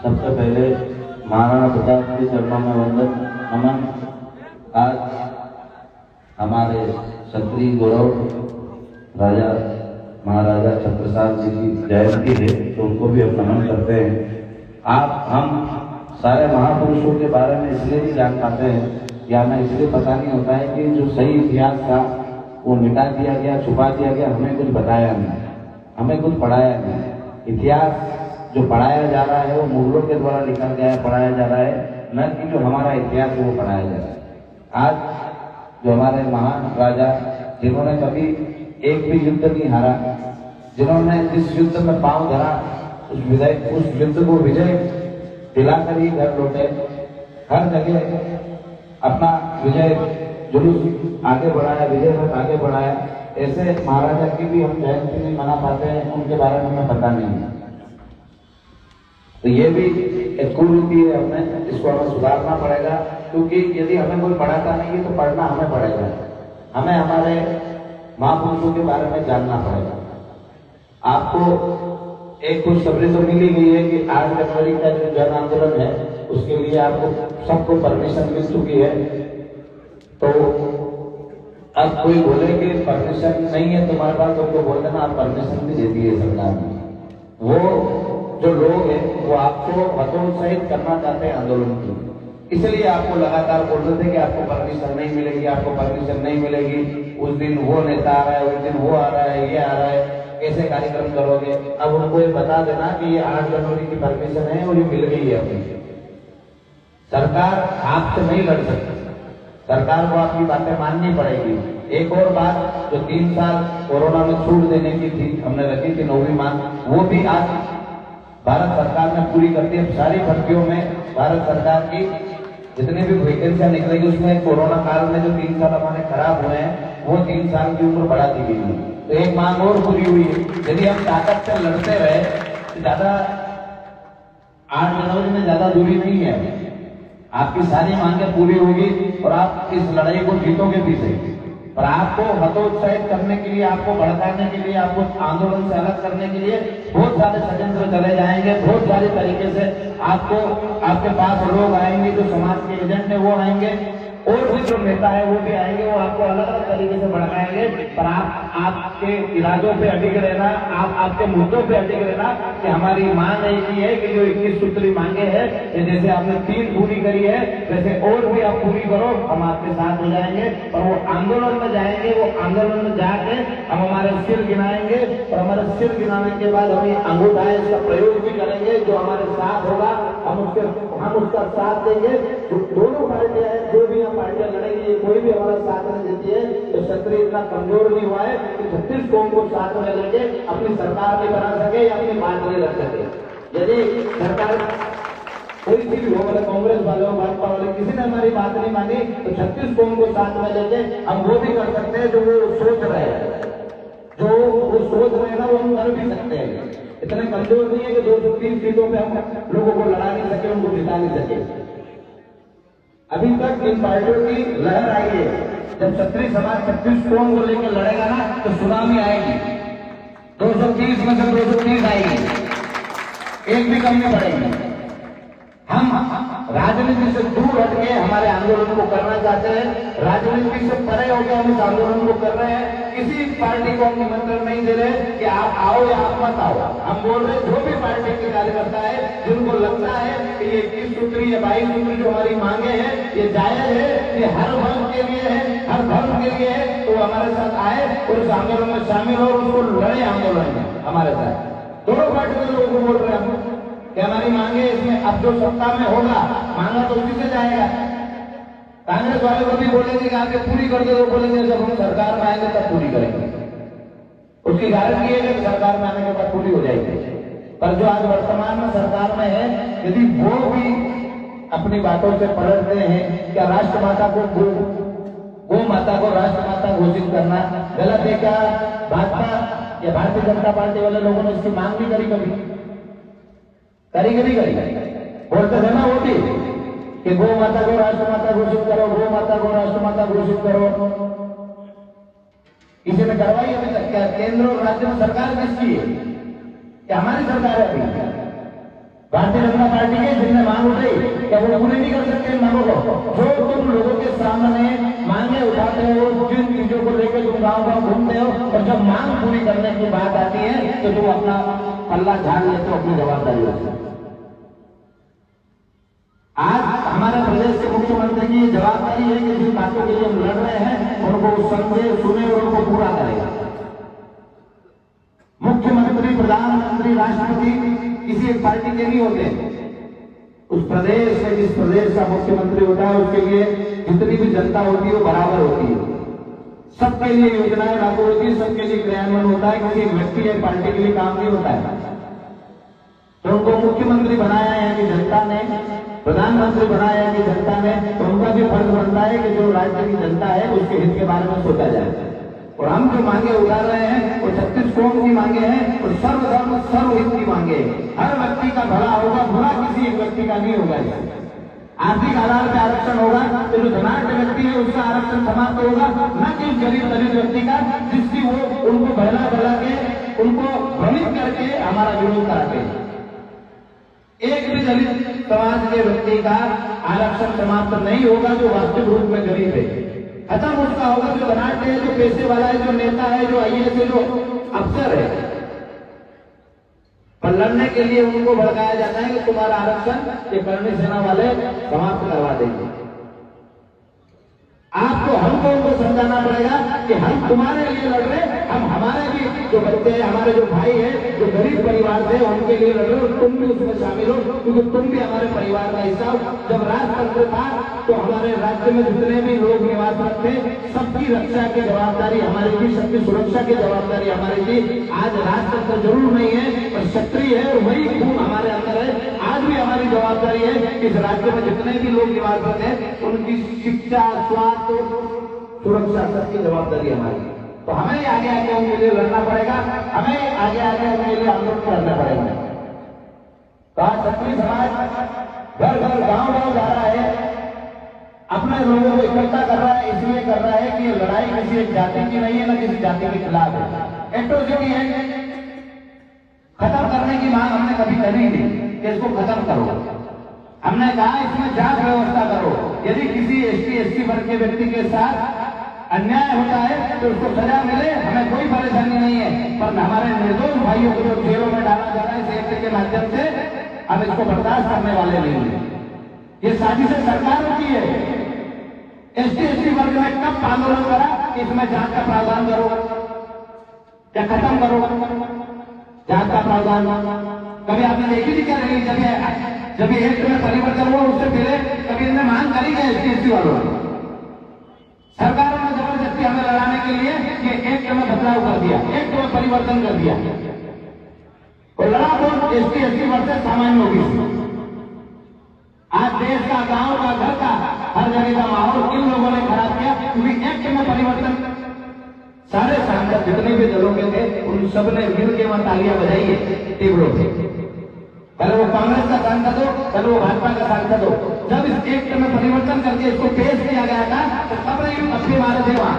सबसे पहले महाराणा प्रताप के चरणों में वंदन नमन। आज हमारे क्षत्रिय गौरव राजा महाराजा छत्रसाल जी की जयंती है, तो उनको भी हम नमन करते हैं। हम सारे महापुरुषों के बारे में इसलिए नहीं जान पाते हैं या हमें इसलिए पता नहीं होता है कि जो सही इतिहास था वो मिटा दिया गया, छुपा दिया गया, हमें कुछ बताया नहीं, हमें कुछ पढ़ाया नहीं। इतिहास जो पढ़ाया जा रहा है वो मुगलों के द्वारा लिखा गया है, पढ़ाया जा रहा है, न कि जो हमारा इतिहास है वो पढ़ाया जा रहा है। आज जो हमारे महान राजा जिन्होंने कभी एक भी युद्ध नहीं हारा, जिन्होंने जिस युद्ध में पांव धरा उस युद्ध को विजय दिलाकर ही घर लौटे, हर जगह अपना विजय जुलूस आगे बढ़ाया, विजय रथ आगे बढ़ाया। ऐसे महाराजा की भी हम जयंती नहीं मना पाते हैं, उनके बारे में हमें पता नहीं है। तो ये भी एक कुरीति है, हमें इसको हमें सुधारना पड़ेगा, क्योंकि यदि हमें कोई पढ़ाता नहीं है तो पढ़ना हमें पड़ेगा, हमें हमारे महापुरुषों के बारे में जानना पड़ेगा। आपको एक खुशखबरी तो मिली गई है कि 8 जनवरी का जो जन आंदोलन है उसके लिए आपको सबको परमिशन मिल चुकी है। तो अब कोई बोले कि परमिशन नहीं है तुम्हारे पास, उनको बोल देना आप परमिशन भी दे दिए सरकार ने। वो जो लोग हैं वो आपको हतोत्साहित करना चाहते हैं आंदोलन की, इसलिए आपको लगातार बोल रहे थे कि आपको परमिशन नहीं मिलेगी, आपको परमिशन नहीं मिलेगी, उस दिन वो नेता आ रहा है, उस दिन वो आ रहा है, ये आ रहा है, कैसे कार्यक्रम करोगे। अब उनको ये बता देना कि ये 8 जनवरी की परमिशन है और ये मिल गई है अपनी। सरकार आपसे नहीं लड़ सकती, सरकार को आपकी बातें माननी पड़ेगी। एक और बात, जो 3 साल कोरोना में छूट देने की थी, हमने रखी थी 9वीं मांग, वो भी आज भारत सरकार ने पूरी कर दी। सारी भर्तियों में भारत सरकार की जितनी भी वैकेंसियां निकलेगी उसमें कोरोना काल में जो 3 साल हमारे खराब हुए हैं वो 3 साल की उम्र बढ़ा दी गई है। तो एक मांग और पूरी हुई है। यदि हम ताकत से लड़ते रहे तो ज्यादा 8 जनवरी में ज्यादा दूरी नहीं है, आपकी सारी मांगें पूरी होगी और आप इस लड़ाई को जीतोगे भी सही। पर आपको हतोत्साहित करने के लिए, आपको भड़काने के लिए, आपको आंदोलन से अलग करने के लिए बहुत सारे षड्यंत्र चले जाएंगे। बहुत सारे तरीके से आपको आपके पास लोग आएंगे, जो समाज के एजेंट है वो आएंगे, और भी जो नेता है वो भी आएंगे, वो आपको अलग अलग तरीके से भड़काएंगे। पर आप आपके इरादों पे अडिग रहना, आप आपके मुद्दों पे अडिग रहना कि हमारी मांग एक ही है कि जो 21 सूत्री मांगे हैं, जैसे आपने 3 पूरी करी है वैसे और भी आप पूरी करो, हम आपके साथ हो जाएंगे। और वो आंदोलन में जाएंगे, वो आंदोलन में जाके हम हमारे सिर गिनाएंगे और हमारे सिर गिनाने के बाद हम अंगूठा है इसका प्रयोग भी करेंगे। जो हमारे साथ होगा हम उसका साथ देंगे। जो दोनों पार्टियां हैं, जो भी पार्टियां लड़ेंगी, कोई भी हमारा साथ नहीं देती है, तो क्षत्रिय इतना कमजोर नहीं हुआ है कि 36 कौम को साथ में लेके अपनी सरकार नहीं बना सके या अपनी बात नहीं रख सके। यदि सरकार कोई सी भी हो, मतलब कांग्रेस वाले हो, भाजपा वाले, किसी ने हमारी बात नहीं मानी तो 36 कौम को साथ में लेके हम वो भी कर सकते हैं जो वो सोच रहे हैं, जो वो सोच रहे हैं ना वो हम कर भी सकते हैं। इतने कमजोर नहीं है कि 230 सीटों पे हम लोगों को लड़ा नहीं सके, उनको जिता नहीं सके। अभी तक इन पार्टियों की लहर आई है। जब क्षत्रिय समाज 36 कौम को लेकर लड़ेगा ना तो सुनामी आएगी, 230 में से 230 आएगी, एक भी कम नहीं पड़ेगी। हम राजनीति से दूर हटके हमारे आंदोलन को करना चाहते हैं, राजनीति से परे होकर हम इस आंदोलन को कर रहे हैं। किसी पार्टी को हम निमंत्रण नहीं दे रहे कि आप आओ या आप मत आओ। हम बोल रहे जो भी पार्टी के कार्यकर्ता है, जिनको लगता है कि ये 21 सूत्री या 22 सूत्री जो हमारी मांगे हैं ये जायज है, ये हर वर्ग के लिए है, हर धर्म के लिए है, तो हमारे साथ आए और उस आंदोलन में शामिल हो, उसको लड़े आंदोलन में हमारे साथ। दोनों पार्टी के लोगों को बोल रहे हैं कि हमारी मांगे इसमें अब जो सत्ता में होगा मांगा तो उसी से जाएगा। कांग्रेस वाले को भी बोलेंगे कि आगे पूरी कर दो, तो बोलेंगे जब हम सरकार में आएंगे तब पूरी करेंगे। उसकी गारंटी है कि सरकार में आने के बाद पूरी हो जाएगी। पर जो आज वर्तमान में सरकार में है, यदि वो भी अपनी बातों से पलटते हैं, क्या राष्ट्रमाता को गो माता को राष्ट्रमाता घोषित करना गलत है क्या? भाजपा या भारतीय जनता पार्टी वाले लोगों ने इसकी मांग भी करी, कभी बोलते थे ना वो भी कि गो माता को राष्ट्रमाता घोषित करो, गो माता को राष्ट्रमाता घोषित करो। किसी ने करवाई अभी तक? क्या केंद्र और राज्य में सरकार किसकी है? क्या हमारी सरकार है? अभी भारतीय जनता पार्टी के जिनने मांग उठाई, क्या वो पूरी नहीं कर सकते इन मांगों को? जो तुम लोगों के सामने मांगे उठाते हो, जिन चीजों को लेकर तुम गांव गांव घूमते हो, और जब मांग पूरी करने की बात आती है तो तुम अपना पल्ला झाड़ लेते हो अपनी जवाबदारी से। आज हमारे प्रदेश के मुख्यमंत्री की जवाबदारी है कि जिन बातों के लिए हम लड़ रहे हैं उनको समझे, सुने और उनको पूरा करेगा। मुख्यमंत्री, प्रधानमंत्री, राष्ट्रपति किसी एक पार्टी के नहीं होते। उस प्रदेश में जिस प्रदेश का मुख्यमंत्री होता है उसके लिए जितनी भी जनता होती है वो बराबर होती है। सबके लिए योजनाएं लागू होती है, सबके लिए क्रियान्वयन होता है। किसी एक व्यक्ति या पार्टी के लिए काम नहीं होता है। तो उनको मुख्यमंत्री बनाया है कि जनता ने, प्रधानमंत्री बनाया है कि जनता ने, तो उनका भी फर्ज बनता है कि जो राज्य की जनता है उसके हित के बारे में सोचा जाए। और हम जो मांगे उठा रहे हैं वो 36 कौम की मांगे हैं और सर्वधर्म सर्वहित की मांगे। हर व्यक्ति का भला होगा, बुरा किसी एक व्यक्ति का नहीं होगा। आर्थिक आधार पर आरक्षण होगा तो जो धनाढ़ व्यक्ति है उसका आरक्षण समाप्त होगा, न कि उस गरीब दलित व्यक्ति का जिसकी वो उनको बहला बहला के, उनको भ्रमित करके हमारा विरोध कराते हैं। एक भी दलित समाज के व्यक्ति का आरक्षण समाप्त नहीं होगा जो वास्तविक रूप में गरीब है। खत्म उसका होगा जो धनाढ़ है, जो पैसे वाला है, जो नेता है, जो आईएएस है, जो अफसर है। पर लड़ने के लिए उनको भड़काया जाता है कि तुम्हारा आरक्षण ये करणी सेना वाले समाप्त करवा देंगे। आपको हमको उनको समझाना पड़ेगा कि हम तुम्हारे लिए लड़ रहे, हम हमारे भी जो बच्चे हैं, हमारे जो भाई हैं, जो गरीब परिवार से उनके लिए लड़ रहे हो, तुम भी उसमें शामिल हो क्योंकि तुम भी हमारे परिवार का हिस्सा हो। जब राजतंत्र था तो हमारे राज्य में जितने भी लोग निवास थे सबकी रक्षा की जवाबदारी हमारी थी, सबकी सुरक्षा की जवाबदारी हमारी थी। आज राजतंत्र जरूर नहीं है पर क्षत्रिय है और वही खून हमारे अंदर है। आज भी हमारी जवाबदारी है कि इस राज्य में जितने भी लोग निवासरत हैं उनकी शिक्षा, स्वास्थ्य, सुरक्षा सबकी जवाबदारी हमारी। तो हमें आगे आगे उनके लिए लड़ना पड़ेगा, हमें आगे आगे उनके लिए आंदोलन करना पड़ेगा। तो आज क्षत्रिय समाज घर घर गांव गांव जा रहा है, अपने लोगों को इकट्ठा कर रहा है। इसलिए कर रहा है कि लड़ाई किसी एक जाति की नहीं है, न किसी जाति के खिलाफ है। एट्रोसिटी है, खत्म करने की मांग हमने कभी करी नहीं कि इसको खत्म करो। हमने कहा इसमें जांच व्यवस्था करो। यदि किसी एसटी वर्ग के व्यक्ति के साथ अन्याय होता है तो उसको सजा मिले, हमें कोई परेशानी नहीं है। पर हमारे निर्दोष भाइयों को जो जेलों में डाला जा रहा है इस एक्ट के माध्यम से, हम इसको बर्दाश्त करने वाले नहीं है। ये साजिशें सरकारों की है। एसटी वर्ग में कब आंदोलन करा कि इसमें जांच का प्रावधान करो या खत्म करो जांच का प्रावधान? कभी आपने देखी थी क्या? नहीं। जब ये एक्ट में परिवर्तन हुआ उससे पहले कभी इन्हें मांग करी गई एसटी वालों ने? सरकारों ने जबरदस्ती हमें लड़ाने के लिए कि एक्ट में बदलाव कर दिया, एक्ट में परिवर्तन कर दिया और लड़ा तो एसटी वर्सेस सामान्य होगी। आज देश का, गांव का, घर का, हर जगह का माहौल किन लोगों ने खराब किया? क्योंकि एक्ट में परिवर्तन। सारे सांसद जितने भी दलों के थे उन सब ने मिल के वहां तालियां बजाई है टेबलों से। पहले वो कांग्रेस का सांसद हो, पहले वो भाजपा का सांसद हो। जब इस एक्ट में परिवर्तन करके इसको पेश किया गया था तो सब अपने मारे थे वहां,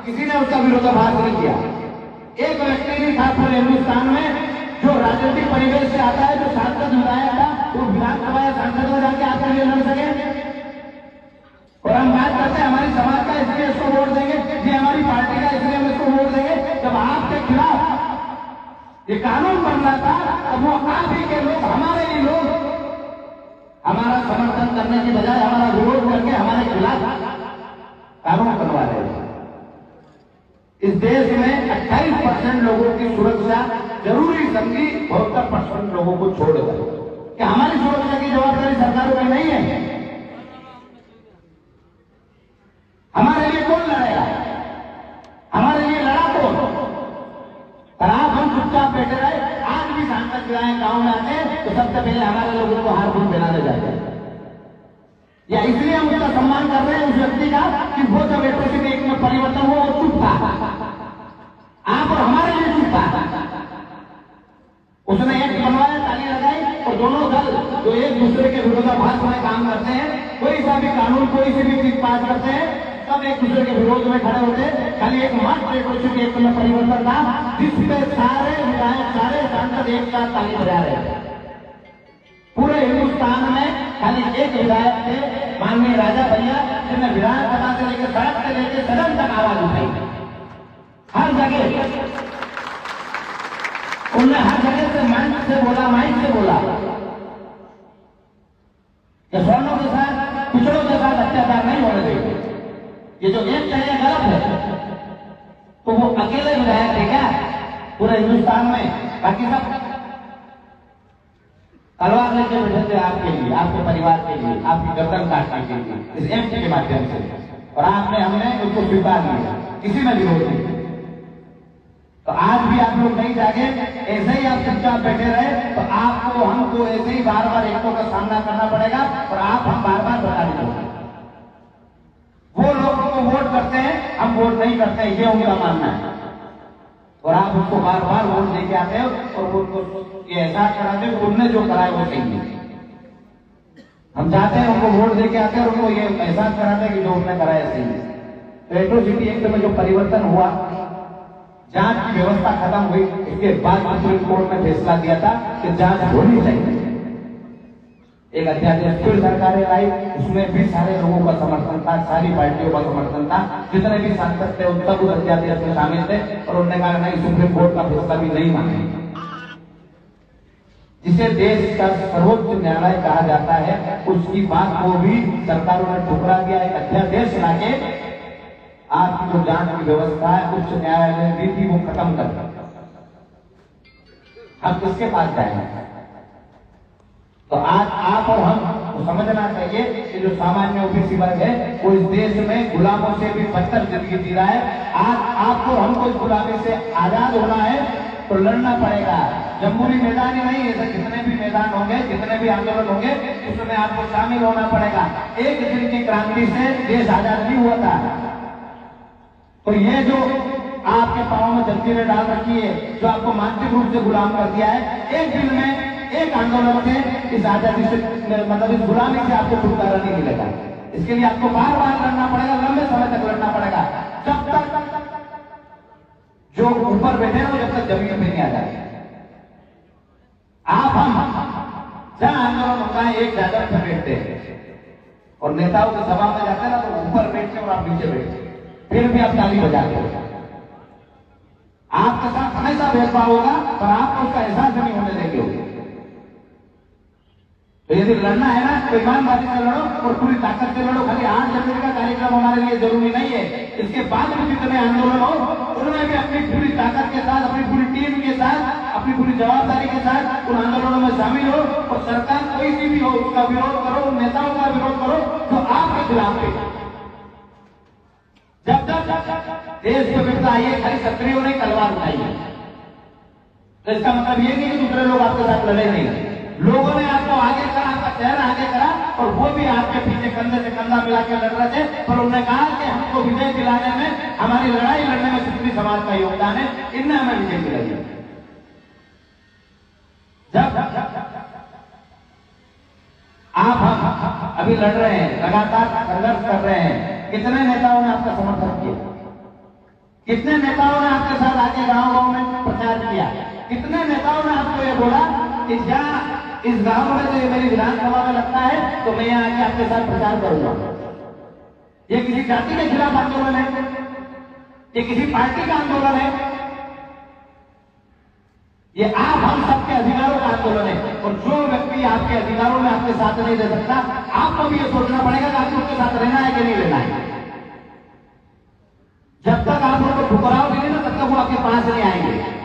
किसी ने उसका विरोधाभास नहीं किया। एक व्यक्ति नहीं था पूरे हिंदुस्तान में जो राजनीतिक परिवेश से आता है, जो सांसद विधायक था, वो विधानसभा या सांसद में जाके आपके लिए लड़ सके। और हम बात करते हैं हमारी समाज का इसलिए इसको वोट देंगे, ये हमारी पार्टी का इसलिए हम इसको वोट देंगे। जब आपके खिलाफ ये कानून बन रहा था तब वो आप ही के लोग, हमारे ही लोग हमारा समर्थन करने की बजाय हमारा विरोध करके हमारे खिलाफ कानून बनवा रहे हैं। इस देश में 28% लोगों की सुरक्षा जरूरी समझी, 72% लोगों को छोड़कर कि हमारी सुरक्षा की जवाबदारी सरकारों की नहीं है। हमारे लिए कौन लड़ेगा? हमारे लिए लड़ा कौन? और आप हम चुपचाप बैठे रहे। आज भी सांसद जाए गांव में आते तो सबसे पहले हमारे लोगों को हार फूल पहनाने जाते हैं। या इसलिए हम उसका सम्मान कर रहे हैं उस व्यक्ति का कि वो जब एट्रोसिटी एक्ट में परिवर्तन हुआ वो चुप था। आप और हमारे लिए चुप था। उसने एक्ट बनवाया, ताली लगाई और दोनों दल जो एक दूसरे के विरोधाभास में काम करते हैं, कोई सा भी कानून, कोई सी भी चीज पास करते हैं, सब एक दूसरे के विरोध में खड़े होते। खाली एक मात्र एट्रोसिटी एक्ट में परिवर्तन था जिसपे सारे विधायक, सारे सांसद एक साथ ताली बजा रहे थे। हिंदुस्तान में खाली एक विधायक थे, माननीय राजा भैया, जिन्हें विधानसभा से लेकर सड़क से लेकर सदन तक आवाज उठाई। हर जगह उन्होंने हर जगह से मंच से बोला, माइक से बोला कि स्वर्णों के साथ, पिछड़ों के साथ अत्याचार नहीं होने देंगे। ये जो एक चाहिए गलत है। तो वो अकेले विधायक थे क्या पूरे हिंदुस्तान में? बाकी सब तलवार लेके बैठे थे आपके लिए, आपके परिवार के लिए, आपकी गर्दन काटने के लिए, इस एमपी के माध्यम से। और आपने, हमने उसको स्वीकार किया, किसी ने विरोध नहीं। तो आज भी आप लोग नहीं जागे, ऐसे ही आप चुपचाप बैठे रहे तो आपको, हमको ऐसे ही बार बार एकों का सामना करना पड़ेगा और आप हम बार बार बता देंगे। वो लोग को वोट करते हैं, हम वोट नहीं करते हैं, ये उनका मानना है। और आप उसको बार बार वोट देके आते हो और उनको ये एहसास कराते हो कि उनने जो कराया वो सही है। हम चाहते हैं उनको वोट देके आते हैं और उनको ये एहसास कराते हैं कि जो उन्होंने कराया सही है। तो एट्रोसिटी एक्ट में जो परिवर्तन हुआ, जांच की व्यवस्था खत्म हुई, उसके बाद सुप्रीम कोर्ट ने फैसला दिया था कि जांच होनी चाहिए। एक अध्यादेश फिर सरकारें लाई, उसमें भी सारे लोगों का समर्थन था, सारी पार्टियों का समर्थन था, जितने भी सांसद थे उन सब उस अध्यादेश में शामिल थे। और उन्होंने कहा नहीं, सुप्रीम कोर्ट का फैसला भी नहीं माने, जिसे देश का सर्वोच्च न्यायालय कहा जाता है, उसकी बात को भी सरकारों ने ठुकरा दिया। एक अध्यादेश लाके आपकी जो जांच की व्यवस्था है उच्च न्यायालय दी थी, वो खत्म कर दिया। अब किसके पास जाएंगे? तो आज आप और हम को समझना चाहिए कि जो सामान्य ओबीसी वर्ग है वो इस देश में गुलामों से भी बदतर जिंदगी जी रहा है। आज आपको, हमको इस गुलामी से आजाद होना है तो लड़ना पड़ेगा। जमहूरी मैदान ही नहीं, ऐसे जितने भी मैदान होंगे, जितने भी आंदोलन होंगे, उसमें आपको शामिल होना पड़ेगा। एक दिन की क्रांति से देश आजाद नहीं हुआ था। तो ये जो आपके पांव में जंजीरें डाल रखी है, जो आपको मानसिक रूप से गुलाम कर दिया है, एक दिन में, एक आंदोलन से इस आजादी से, मतलब इस गुलामी से आपको छुटकारा नहीं मिलेगा। इसके लिए आपको बार बार लड़ना पड़ेगा, लंबे समय तक लड़ना पड़ेगा, जब तक जो ऊपर बैठे हैं वो जब तक जमीन पे नहीं आ जाए। आप हम जहां आंदोलन होता है एक जगह पर बैठते हैं और नेताओं की सभा में जाते हैं ना, तो ऊपर बैठते और आप नीचे बैठते, फिर भी आप ताली बजाते हो। आपके साथ हमेशा भेदभाव होगा पर आपको उसका एहसास नहीं होने देंगे। तो यदि लड़ना है ना तो ईमानदारी से लड़ो और पूरी ताकत से लड़ो। खाली 8 जनवरी का कार्यक्रम हमारे लिए जरूरी नहीं है, इसके बाद भी जितने आंदोलन हो उनमें भी अपनी पूरी ताकत के साथ, अपनी पूरी टीम के साथ, अपनी पूरी जवाबदारी के साथ उन आंदोलनों में शामिल हो। और सरकार कोई सी भी हो उसका विरोध करो, उन नेताओं का विरोध करो जो आपके खिलाफ है। जब तक देश के विरुद्ध आइए, खाली सक्रिय नहीं, तलवार उठाइए। तो इसका मतलब ये नहीं कि दूसरे लोग आपके साथ लड़े नहीं। लोगों ने आपको आगे करा, आपका चेहरा आगे करा और वो भी आपके पीछे कंधे से कंधा मिला के लड़ रहे थे। पर उन्होंने कहा कि हमको विजय दिलाने में, हमारी लड़ाई लड़ने में सुप्रीम समाज का योगदान है, इनने हमें विजय दिलाई। जब आप हम अभी लड़ रहे हैं, लगातार संघर्ष कर रहे हैं, कितने नेताओं ने आपका समर्थन किया? कितने नेताओं ने आपके साथ आके गांव गांव में प्रचार किया? कितने नेताओं ने आपको ये बोला कि जहां इस गांव में तो ये मेरी विधानसभा में लगता है तो मैं यहाँ आके आपके साथ प्रचार करूंगा? ये किसी जाति के खिलाफ आंदोलन है? ये किसी पार्टी का आंदोलन है? ये आप हम सबके अधिकारों का आंदोलन है। और जो व्यक्ति आपके अधिकारों में आपके साथ नहीं दे सकता, आपको भी ये सोचना पड़ेगा कि आपको उसके साथ रहना है कि नहीं रहना है। जब तक आप उनको ठुकराओगे नहीं ना, तब तक वो आपके पास नहीं आएंगे।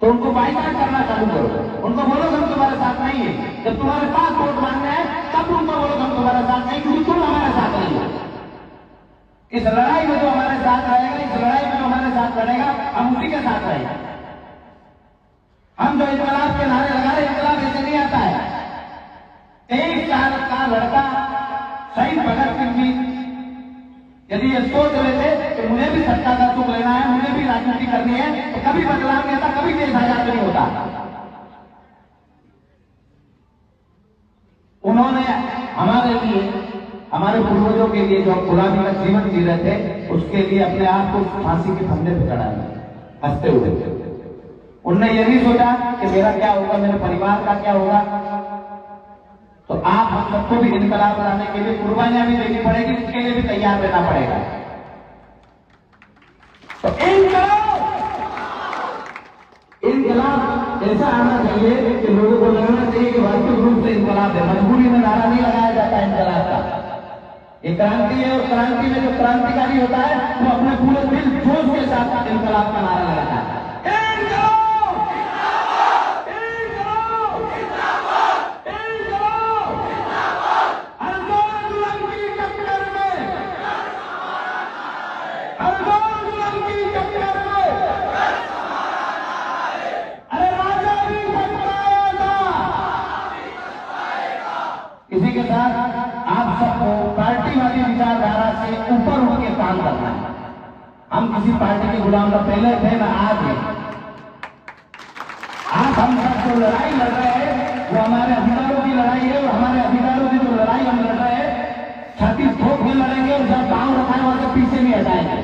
तो उनको बाईकाट करना चालू करो, उनको बोलो हम तुम्हारे साथ नहीं है। जब तुम्हारे पास वोट मांगना है तब उनको बोलो हम तुम्हारे साथ नहीं, क्योंकि तुम हमारे साथ नहीं हो। इस लड़ाई में जो हमारे साथ रहेगा, इस लड़ाई में जो हमारे साथ लड़ेगा, हम उसी के साथ रहेंगे। हम जो इनकलाब के नारे लगा रहे, इनकलाब ऐसे नहीं आता है। 23 साल का लड़का शहीद भगत सिंह जी यदि ये सोच लेते कि मुझे भी सत्ता का सुख लेना है, मुझे भी राजनीति करनी है, तो कभी बदलाव नहीं आता, कभी देश आजाद नहीं होता। उन्होंने हमारे लिए, हमारे पूर्वजों के लिए जो गुलामी का जीवन जी रहे थे, उसके लिए अपने आप को फांसी के फंदे पर चढ़ाया हंसते हुए। उनने ये नहीं सोचा कि मेरा क्या होगा, मेरे परिवार का क्या होगा। आप सबको भी इनकलाब लाने के लिए कुर्बानियां भी देनी पड़ेगी, उसके लिए भी तैयार रहना पड़ेगा। तो इनकलाब ऐसा आना चाहिए कि लोगों को लगना चाहिए कि वास्तविक रूप से इनकलाब है, मजबूरी में नारा नहीं लगाया जाता इनकलाब का। ये क्रांति है, और क्रांति में जो क्रांतिकारी होता है वो अपने पूरे दिल जोश के साथ इनकलाब का नारा लगाता है। इसी के साथ आप सबको पार्टीवादी विचारधारा से ऊपर उठ के काम करना है। हम किसी पार्टी के गुलाम न पहले थे न आज है। आज हम सब जो लड़ाई लड़ रहे हैं वो हमारे अधिकारों की लड़ाई है, और हमारे अधिकारों की जो लड़ाई हम लड़ रहे हैं छाती ठोक के लड़ेंगे, और जब पांव रखा है वहां से पीछे नहीं हटाएंगे।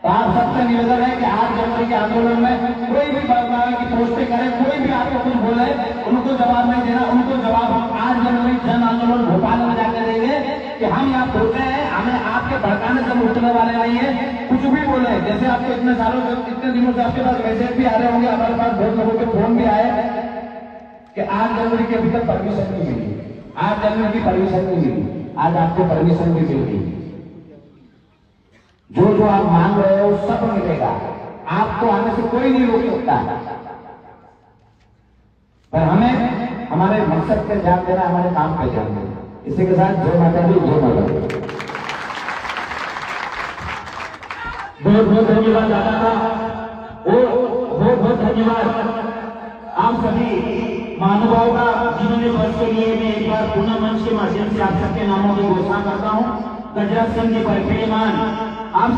तो आप सबसे निवेदन है कि 8 जनवरी के आंदोलन में कोई भी बदलाव की पोस्टें करे, कोई भी आपको कुछ बोले, उनको जवाब नहीं देना। उनको जवाब हम 8 जनवरी जन आंदोलन भोपाल में जाकर देंगे कि हम यहाँ बोलते हैं, हमें आपके भड़काने से उठने वाले नहीं है। कुछ भी बोले, जैसे आपको इतने सालों से, इतने दिनों से आपके पास मैसेज भी आ रहे होंगे, हमारे पास बहुत लोगों के फोन भी आए कि 8 जनवरी की अभी तक परमिशन नहीं मिली, 8 जनवरी की परमिशन नहीं मिली। आज आपको परमिशन भी मिल गई। जो जो आप मांग रहे हो सब मिलेगा, आपको आने से कोई नहीं रोक सकता। पर हमें हमारे मकसद पे ध्यान देना, हमारे काम पे ध्यान देना। इसी के साथ जय माता दी, जय माता दी। बहुत बहुत धन्यवाद दादा का, और बहुत बहुत धन्यवाद आप सभी महानुभाव का, जिन्होंने वर्ष के लिए मैं एक बार पुनः मंच के माध्यम से आप सबके नामों की घोषणा करता हूँ। गजराज सिंह जी बरखेड़े मान आप